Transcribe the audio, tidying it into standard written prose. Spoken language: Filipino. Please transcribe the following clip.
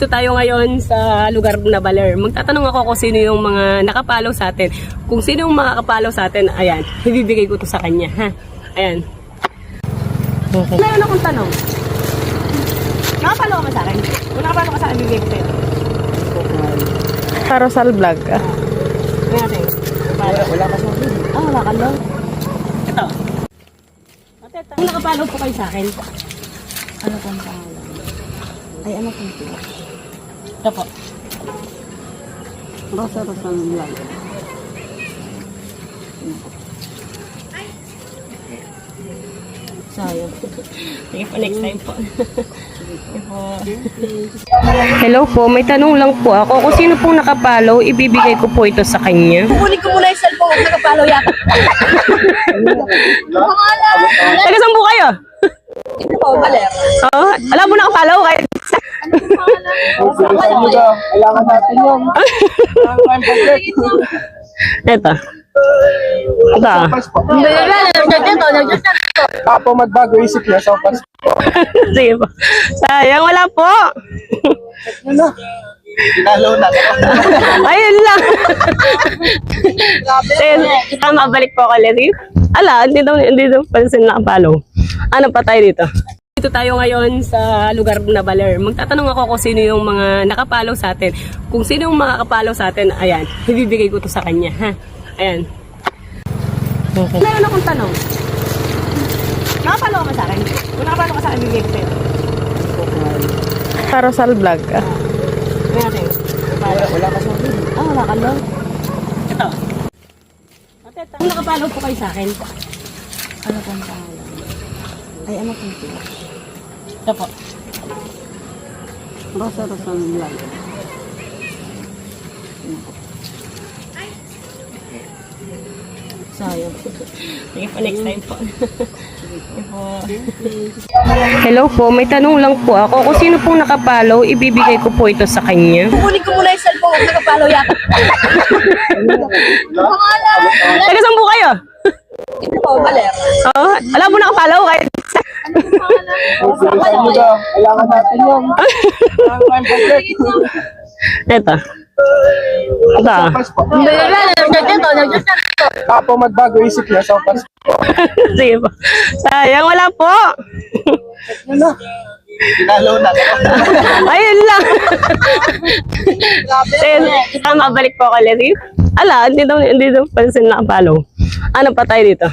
Dito tayo ngayon sa lugar na Baler. Magtatanong ako kung sino yung mga nakapalaw sa atin. Kung sino yung makakapalaw sa atin, ayan, ibibigay ko to sa kanya, ha? Ayan. Okay. Meron akong tanong. Nakapalaw ka ba sa akin? Kung nakapalaw ka sa akin, ibibigay ko sa'yo. Carousel vlog. Ano natin? Wala ka sa akin. Wala ka lang. Ito. Kung nakapalaw po kayo sa akin, Ano pong pangalan? Ay, ano pong ito? ito po. Carousel vlog. Sayang. Sige po, next time po. Sige po. Hello po, may tanong lang po ako. Kung sino pong nakapalaw, ibibigay ko po ito sa kanya. Kukunin ko muna yung cellphone kung nakapalaw yata. Taga saan po kayo? Ito po, Baler. Oo, alam mo nakapalaw kayo. Kailangan natin yun. Ito. Ito. Apo magbago isip niya sa pas. Sige po. Sayang, wala po. Ano? Lalo na. Ayun lang. Mabalik po ako ulit. Ala, hindi daw pala sila nakapalaw. Ano pa tayo dito? Dito tayo ngayon sa lugar na Baler. Magtatanong ako kung sino yung mga nakapalaw sa atin. Kung sino yung makakapalaw sa atin, ayan, ibibigay ko to sa kanya, ha? Ayan. Okay. Meron akong tanong. Nakapalaw ka ba sa akin? Kung nakapalaw ka sa akin, ibibigay ko sa'yo. Carousel vlog. Ano natin? Wala ka sa akin. Wala ka lang. Ito. Kung nakapalaw po kayo sa akin, Ano pong pangalan? Ay, ano pong ito? ito po. Carousel vlog. Sayang. Sige po, next time po. Sige po. Hello po, may tanong lang po ako. Kung sino pong nakapalaw, ibibigay ko po ito sa kanya. Kukunin ko muna yung cellphone kung nakapalaw yata. Taga saan po kayo? Ito po, Baler. Oo, alam mo nakapalaw kayo. Kailangan natin yun. Ito. Ito. Apo magbago isip niya sa pas. Sige po. Sayang, wala po. Ano? Lalo na. Ayun lang. Mabalik po ako ulit. Ala, hindi daw pala sila nakapalaw. Ano pa tayo dito?